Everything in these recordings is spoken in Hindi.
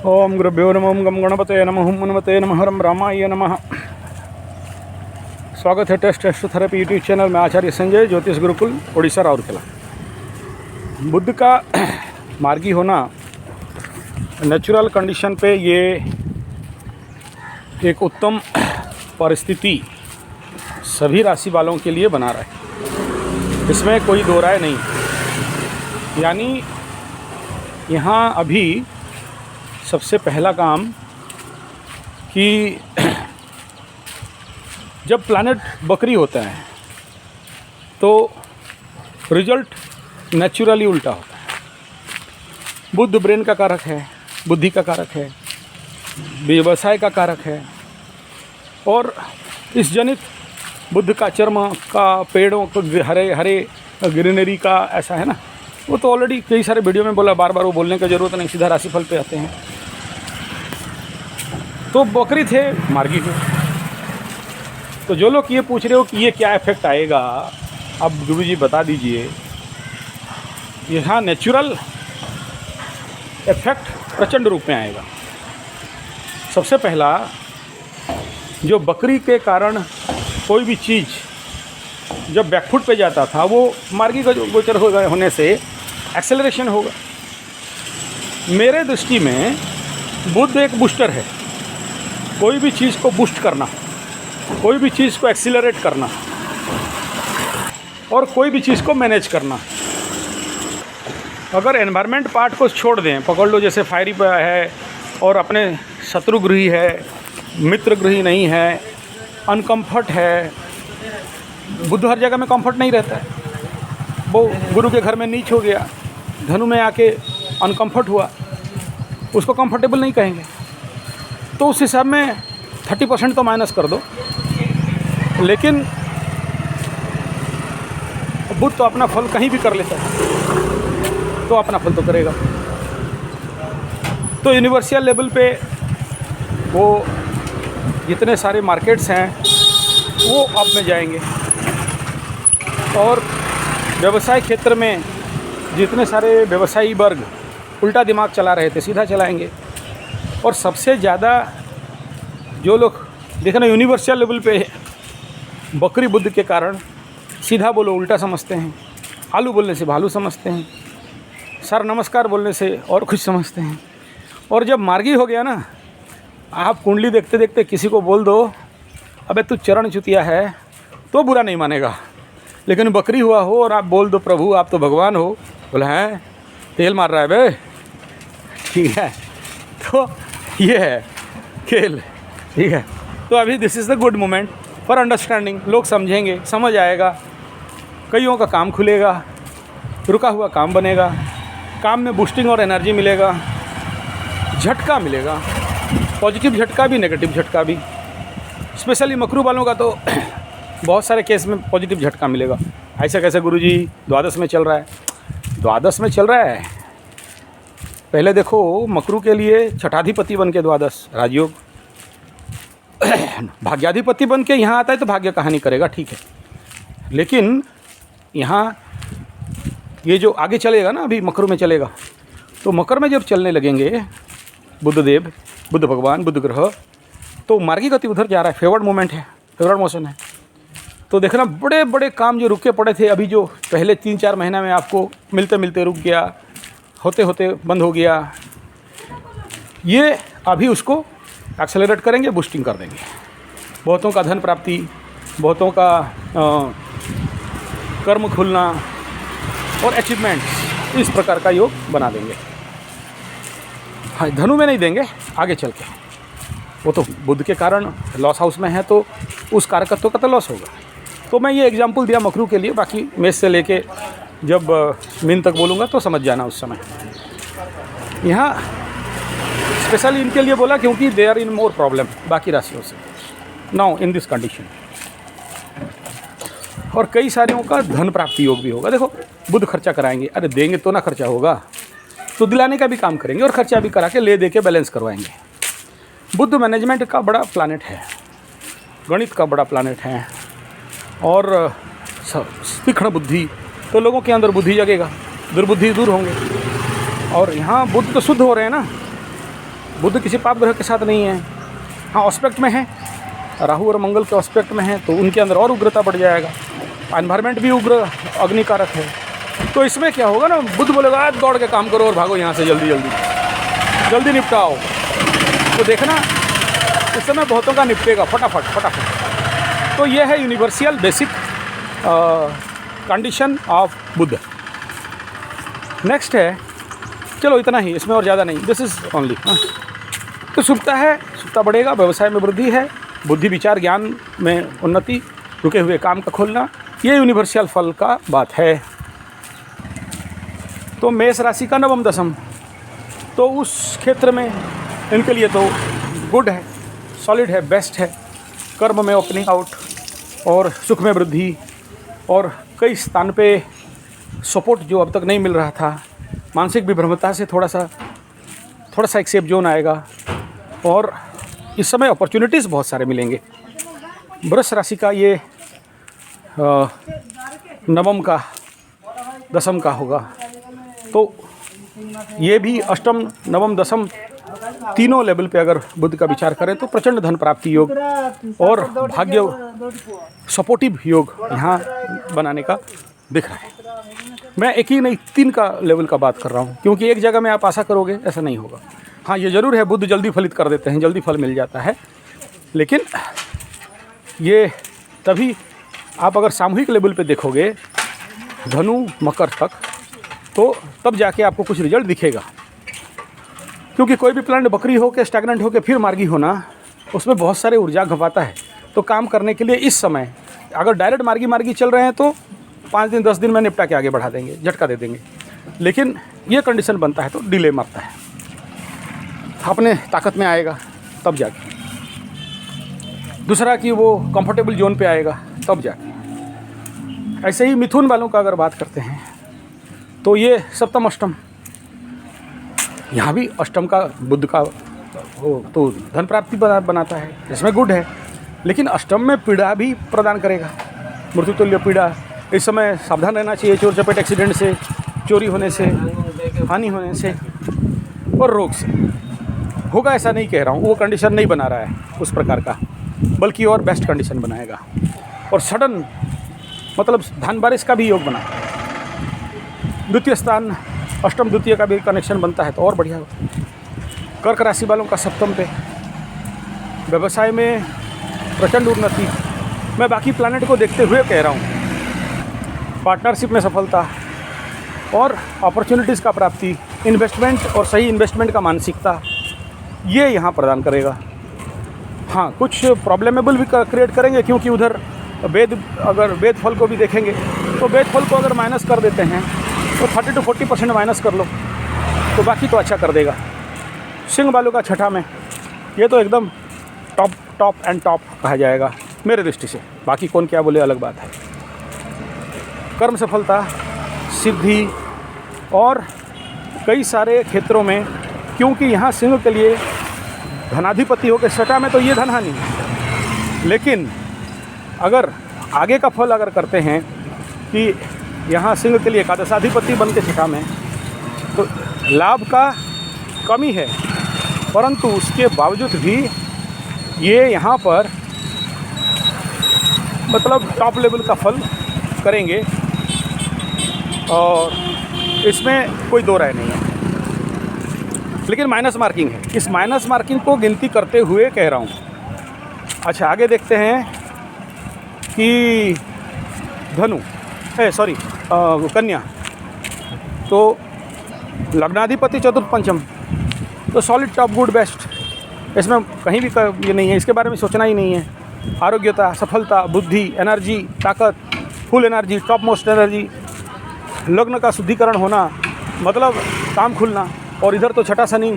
ओम गुरुभ्यो नमः। ओम गम गणपते नमः। ओम हनुमते नमः। रम रामाय नमः। स्वागत है टेस्ट थेरेपी यूट्यूब चैनल में। आचार्य संजय, ज्योतिष गुरुकुल, उड़ीसा, राउरकेला। बुद्ध का मार्गी होना नेचुरल कंडीशन पे ये एक उत्तम परिस्थिति सभी राशि वालों के लिए बना रहा है, इसमें कोई दो राय नहीं। यानी यहाँ अभी सबसे पहला काम कि जब प्लैनेट बकरी होता है तो रिजल्ट नेचुरली उल्टा होता है। बुध ब्रेन का कारक है, बुद्धि का कारक है, व्यवसाय का कारक है, और इस जनित बुद्ध का चर्म का, पेड़ों को हरे हरे ग्रीनरी का ऐसा है ना। वो तो ऑलरेडी कई सारे वीडियो में बोला, बार बार वो बोलने की ज़रूरत नहीं, सीधा राशिफल पे आते हैं। तो बकरी थे, मार्गी थे। तो जो लोग ये पूछ रहे हो कि ये क्या इफेक्ट आएगा, अब गुरुजी बता दीजिए। यहाँ नेचुरल इफेक्ट प्रचंड रूप में आएगा। सबसे पहला, जो बकरी के कारण कोई भी चीज़ जब बैकफुट पे जाता था, वो मार्गी का गोचर होने से एक्सेलरेशन होगा। मेरे दृष्टि में बुध एक बूस्टर है। कोई भी चीज़ को बूस्ट करना, कोई भी चीज़ को एक्सीलरेट करना, और कोई भी चीज़ को मैनेज करना। अगर एनवायरनमेंट पार्ट को छोड़ दें, पकड़ लो जैसे फायरी पर है और अपने शत्रु गृही है, मित्र गृही नहीं है, अनकम्फर्ट है। बुध हर जगह में कंफर्ट नहीं रहता है। वो गुरु के घर में नीच हो गया, धनु में आके अनकम्फर्ट हुआ, उसको कंफर्टेबल नहीं कहेंगे। तो उस हिसाब में 30% तो माइनस कर दो। लेकिन बुध तो अपना फल कहीं भी कर लेता है, तो अपना फल तो करेगा। तो यूनिवर्सल लेवल पे वो जितने सारे मार्केट्स हैं वो अप में जाएंगे, और व्यवसाय क्षेत्र में जितने सारे व्यवसायी वर्ग उल्टा दिमाग चला रहे थे, सीधा चलाएंगे। और सबसे ज़्यादा जो लोग देखना यूनिवर्सल लेवल पे बकरी बुद्ध के कारण सीधा बोलो उल्टा समझते हैं, आलू बोलने से भालू समझते हैं, सर नमस्कार बोलने से और कुछ समझते हैं। और जब मार्गी हो गया ना, आप कुंडली देखते देखते किसी को बोल दो अबे तू चरण चुतिया है, तो बुरा नहीं मानेगा। लेकिन बकरी हुआ हो और आप बोल दो प्रभु आप तो भगवान हो, बोला है तेल मार रहा है बे, ठीक है। तो ये है खेल, ठीक है। तो अभी this is the good moment for understanding. लोग समझेंगे, समझ आएगा, कईयों का काम खुलेगा, रुका हुआ काम बनेगा, काम में बूस्टिंग और एनर्जी मिलेगा, झटका मिलेगा, पॉजिटिव झटका भी, नेगेटिव झटका भी। स्पेशली मकरू वालों का तो बहुत सारे केस में पॉजिटिव झटका मिलेगा। ऐसा कैसे गुरुजी, द्वादश में चल रहा है। द्वादश में चल रहा है, पहले देखो मकरू के लिए छठाधिपति बन के द्वादश राजयोग, भाग्याधिपति बन के यहाँ आता है तो भाग्य कहानी करेगा, ठीक है। लेकिन यहाँ ये जो आगे चलेगा ना, अभी मकर में चलेगा, तो मकर में जब चलने लगेंगे बुद्धदेव, बुद्ध भगवान, बुद्ध ग्रह, तो मार्गी गति उधर जा रहा है। फेवर्ड मोमेंट है, फेवर्ड मोशन है। तो देखना बड़े बड़े काम जो रुके पड़े थे, अभी जो पहले 3-4 महीना में आपको मिलते मिलते रुक गया, होते होते बंद हो गया, ये अभी उसको एक्सेलरेट करेंगे, बूस्टिंग कर देंगे। बहुतों का धन प्राप्ति, बहुतों का कर्म खुलना और अचीवमेंट्स, इस प्रकार का योग बना देंगे। हाँ, धनु में नहीं देंगे, आगे चल के। वो तो बुध के कारण लॉस हाउस में है, तो उस कारकत्व का तो लॉस होगा। तो मैं ये एग्जाम्पल दिया मकरू के लिए, बाकी मेष से लेके जब मीन तक बोलूँगा तो समझ जाना उस समय। यहाँ स्पेशली इनके लिए बोला क्योंकि they are in more problem बाकी राशियों से नाउ इन दिस कंडीशन। और कई सारियों का धन प्राप्ति योग भी होगा। देखो बुध खर्चा कराएंगे, अरे देंगे तो ना खर्चा होगा, तो दिलाने का भी काम करेंगे और खर्चा भी करा के ले दे के बैलेंस करवाएंगे। बुध मैनेजमेंट का बड़ा प्लानट है, गणित का बड़ा प्लानट है, और तीक्ष्ण बुद्धि, तो लोगों के अंदर बुद्धि जगेगा, दुर्बुद्धि दूर होंगे। और यहाँ बुध तो शुद्ध हो रहे हैं ना, बुध किसी पाप ग्रह के साथ नहीं है। हाँ, ऑस्पेक्ट में है, राहु और मंगल के ऑस्पेक्ट में है, तो उनके अंदर और उग्रता बढ़ जाएगा। एनवायरनमेंट भी उग्र अग्निकारक है। तो इसमें क्या होगा ना, बुध बोलेगा आज दौड़ के काम करो और भागो यहाँ से, जल्दी जल्दी जल्दी निपटाओ। तो देखना इस समय बहुतों का निपटेगा फटाफट फटाफट। तो ये है यूनिवर्सल बेसिक कंडीशन ऑफ बुध। नेक्स्ट है, चलो इतना ही, इसमें और ज़्यादा नहीं, दिस इज़ ओनली। तो सुखता है, सुखता बढ़ेगा, व्यवसाय में वृद्धि है, बुद्धि विचार ज्ञान में उन्नति, रुके हुए काम का खोलना, ये यूनिवर्सल फल का बात है। तो मेष राशि का नवम दशम, तो उस क्षेत्र में इनके लिए तो गुड है, सॉलिड है, बेस्ट है। कर्म में ओपनिंग आउट और सुख में वृद्धि, और कई स्थान पे सपोर्ट जो अब तक नहीं मिल रहा था, मानसिक विभ्रमता से थोड़ा सा एक सेफ जोन आएगा, और इस समय अपॉर्चुनिटीज़ बहुत सारे मिलेंगे। वृष राशि का ये नवम का दशम का होगा, तो ये भी अष्टम नवम दशम तीनों लेवल पे अगर बुध का विचार करें तो प्रचंड धन प्राप्ति योग और भाग्य सपोर्टिव योग यहाँ बनाने का दिख रहा है। मैं एक ही नहीं 3 का लेवल का बात कर रहा हूँ, क्योंकि एक जगह में आप आशा करोगे ऐसा नहीं होगा। हाँ, ये ज़रूर है, बुध जल्दी फलित कर देते हैं, जल्दी फल मिल जाता है, लेकिन ये तभी आप अगर सामूहिक लेवल पे देखोगे धनु मकर तक, तो तब जाके आपको कुछ रिजल्ट दिखेगा। क्योंकि कोई भी प्लांट बकरी हो के स्टैग्नेंट हो के फिर मार्गी होना, उसमें बहुत सारे ऊर्जा खपाता है। तो काम करने के लिए इस समय अगर डायरेक्ट मार्गी चल रहे हैं तो 5 दिन 10 दिन में निपटा के आगे बढ़ा देंगे, झटका दे देंगे। लेकिन ये कंडीशन बनता है तो डिले मारता है, अपने ताकत में आएगा तब जाके। दूसरा कि वो कंफर्टेबल जोन पे आएगा तब जाके। ऐसे ही मिथुन वालों का अगर बात करते हैं तो ये सप्तम अष्टम, यहाँ भी अष्टम का बुध का वो तो धन प्राप्ति बनाता है, इसमें गुड है। लेकिन अष्टम में पीड़ा भी प्रदान करेगा, मृत्युतुल्य पीड़ा। इस समय सावधान रहना चाहिए चोर चपेट एक्सीडेंट से, चोरी होने से, हानि होने से और रोग से। होगा ऐसा नहीं कह रहा हूँ, वो कंडीशन नहीं बना रहा है उस प्रकार का, बल्कि और बेस्ट कंडीशन बनाएगा। और सडन मतलब धन बारिश का भी योग बना। द्वितीय स्थान अष्टम द्वितीय का भी कनेक्शन बनता है तो और बढ़िया होगा। कर्क राशि वालों का सप्तम पे, व्यवसाय में प्रचंड उन्नति। मैं बाकी प्लैनेट को देखते हुए कह रहा हूँ, पार्टनरशिप में सफलता और अपॉर्चुनिटीज़ का प्राप्ति, इन्वेस्टमेंट और सही इन्वेस्टमेंट का मानसिकता, ये यहाँ प्रदान करेगा। हाँ, कुछ प्रॉब्लमेबल भी क्रिएट करेंगे, क्योंकि उधर अगर वेद फल को भी देखेंगे तो वेद फल को अगर माइनस कर देते हैं तो 30 to 40% माइनस कर लो तो बाकी तो अच्छा कर देगा। सिंह वालों का छठा में, ये तो एकदम टॉप एंड टॉप कहा जाएगा मेरे दृष्टि से। बाकी कौन क्या बोले अलग बात है। कर्म सफलता, सिद्धि और कई सारे क्षेत्रों में, क्योंकि यहाँ सिंह के लिए धनाधिपति होकर छठा में तो ये धनहानि है। लेकिन अगर आगे का फल अगर करते हैं कि यहाँ सिंह के लिए एकादशाधिपति बन के छठा में, तो लाभ का कमी है, परंतु उसके बावजूद भी ये यहाँ पर मतलब टॉप लेवल का फल करेंगे और इसमें कोई दो राय नहीं है। लेकिन माइनस मार्किंग है, इस माइनस मार्किंग को गिनती करते हुए कह रहा हूँ। अच्छा, आगे देखते हैं कि कन्या, तो लग्नाधिपति चतुर्थ पंचम, तो सॉलिड टॉप गुड बेस्ट, इसमें कहीं भी ये नहीं है, इसके बारे में सोचना ही नहीं है। आरोग्यता, सफलता, बुद्धि, एनर्जी, ताकत, full energy, top most energy, लग्न का शुद्धिकरण होना, मतलब काम खुलना। और इधर तो छठा शनि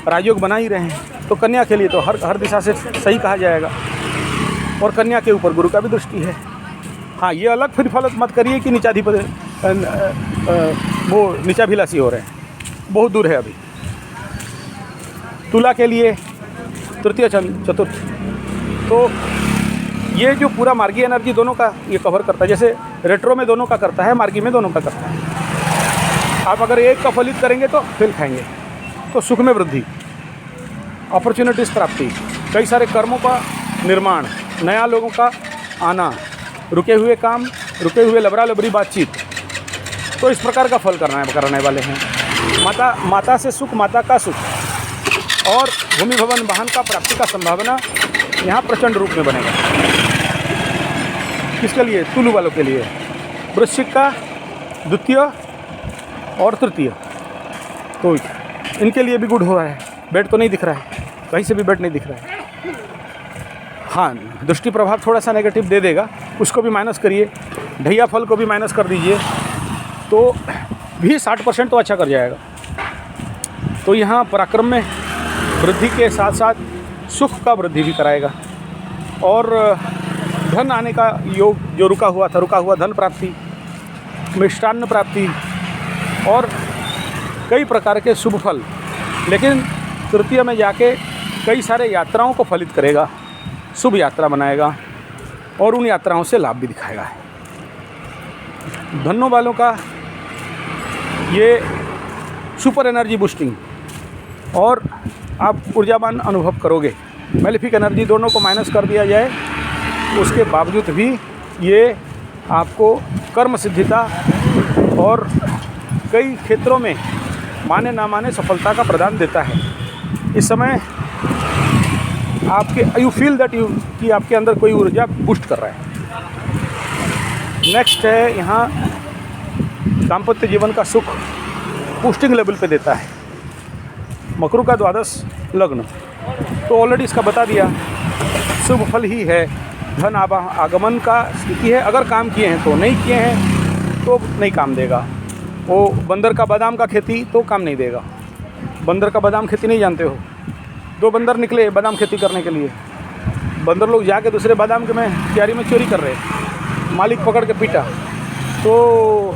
राजयोग बना ही रहे हैं, तो कन्या के लिए तो हर दिशा से सही कहा जाएगा। और कन्या के ऊपर गुरु का भी दृष्टि है। हाँ, ये अलग फिर फल मत करिए कि वो नीचाभिलाषी हो रहे हैं, बहुत दूर है अभी। तुला के लिए तृतीय चतुर्थ, तो ये जो पूरा मार्गी एनर्जी दोनों का ये कवर करता है। जैसे रेट्रो में दोनों का करता है, मार्गी में दोनों का करता है। आप अगर एक का फलित करेंगे तो फिर खाएंगे। तो सुख में वृद्धि, अपॉर्चुनिटीज़ प्राप्ति, कई सारे कर्मों का निर्माण, नया लोगों का आना, रुके हुए काम, रुके हुए लबरा लबरी बातचीत, तो इस प्रकार का फल करने वाले हैं। माता से सुख, माता का सुख और भूमि भवन वाहन का प्राप्ति का संभावना यहाँ प्रचंड रूप में बनेगा। किसके लिए? तुलु वालों के लिए। वृश्चिक का द्वितीय और तृतीय, तो इनके लिए भी गुड हो रहा है। बेड तो नहीं दिख रहा है, कहीं से भी बेड नहीं दिख रहा है। हाँ, दृष्टि प्रभाव थोड़ा सा नेगेटिव दे देगा, उसको भी माइनस करिए। ढैया फल को भी माइनस कर दीजिए तो भी 60% तो अच्छा कर जाएगा। तो यहाँ पराक्रम में वृद्धि के साथ साथ सुख का वृद्धि भी कराएगा और धन आने का योग जो रुका हुआ धन प्राप्ति, मिष्टान्न प्राप्ति और कई प्रकार के शुभ फल। लेकिन तृतीय में जाके कई सारे यात्राओं को फलित करेगा, शुभ यात्रा बनाएगा और उन यात्राओं से लाभ भी दिखाएगा। धनों वालों का ये सुपर एनर्जी बूस्टिंग और आप ऊर्जावान अनुभव करोगे। मैलेफिक एनर्जी दोनों को माइनस कर दिया जाए, उसके बावजूद भी ये आपको कर्म सिद्धिता और कई क्षेत्रों में माने ना माने सफलता का प्रदान देता है। इस समय आपके यू फील दैट कि आपके अंदर कोई ऊर्जा बूस्ट कर रहा है। नेक्स्ट है यहाँ दाम्पत्य जीवन का सुख बूस्टिंग लेवल पे देता है। मकरू का द्वादश लग्न तो ऑलरेडी इसका बता दिया, शुभ फल ही है। धन आगमन का स्थिति है। अगर काम किए हैं तो, नहीं किए हैं तो नहीं काम देगा। वो बंदर का बादाम का खेती तो काम नहीं देगा। बंदर का बादाम खेती नहीं जानते हो? 2 बंदर निकले बादाम खेती करने के लिए। बंदर लोग जाके दूसरे बादाम के में क्यारी में चोरी कर रहे, मालिक पकड़ के पीटा, तो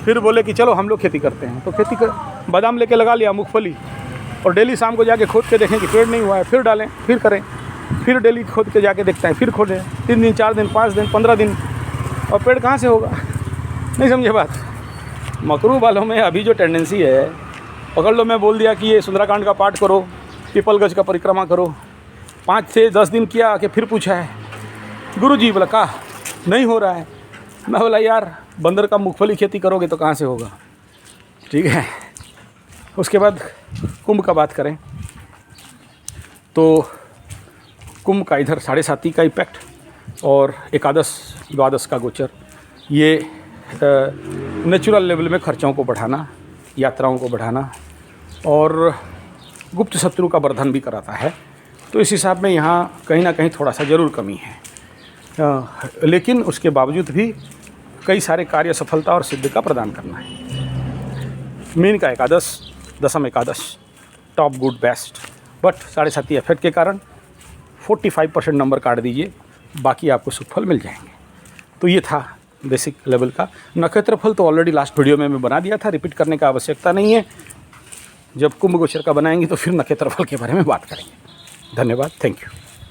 फिर बोले कि चलो हम लोग खेती करते हैं। तो खेती कर बादाम लेके लगा लिया, मूंगफली, और डेली शाम को जाके खोद के देखें कि पेड़ नहीं हुआ है, फिर डालें, फिर करें, फिर डेली खोद के जाके देखते हैं, फिर खोदें, 3 दिन 4 दिन 5 दिन 15 दिन, और पेड़ कहाँ से होगा? नहीं समझे बात? मकरू वालों में अभी जो टेंडेंसी है, पकड़ लो, मैं बोल दिया कि ये सुंदराकांड का पाठ करो, पीपलगंज का परिक्रमा करो, 5 से 10 दिन किया कि फिर पूछा है गुरुजी, बोला का नहीं हो रहा है। मैं बोला यार बंदर का मूंगफली खेती करोगे तो कहाँ से होगा? ठीक है। उसके बाद कुंभ का बात करें तो कुंभ का इधर 7.5 का इफेक्ट और एकादश द्वादश का गोचर, ये नेचुरल लेवल में खर्चों को बढ़ाना, यात्राओं को बढ़ाना और गुप्त शत्रु का वर्धन भी कराता है। तो इस हिसाब में यहाँ कहीं ना कहीं थोड़ा सा ज़रूर कमी है, लेकिन उसके बावजूद भी कई सारे कार्य सफलता और सिद्धि का प्रदान करना है। मीन का एकादश, दशम एकादश top good best, but 7.5 effect के कारण 45% नंबर काट दीजिए, बाकी आपको सुफल मिल जाएंगे। तो ये था बेसिक लेवल का। नक्षत्र फल तो ऑलरेडी लास्ट वीडियो में मैं बना दिया था, रिपीट करने का आवश्यकता नहीं है। जब कुंभ गोचर का बनाएंगे तो फिर नक्षत्र फल के बारे में बात करेंगे। धन्यवाद, थैंक यू।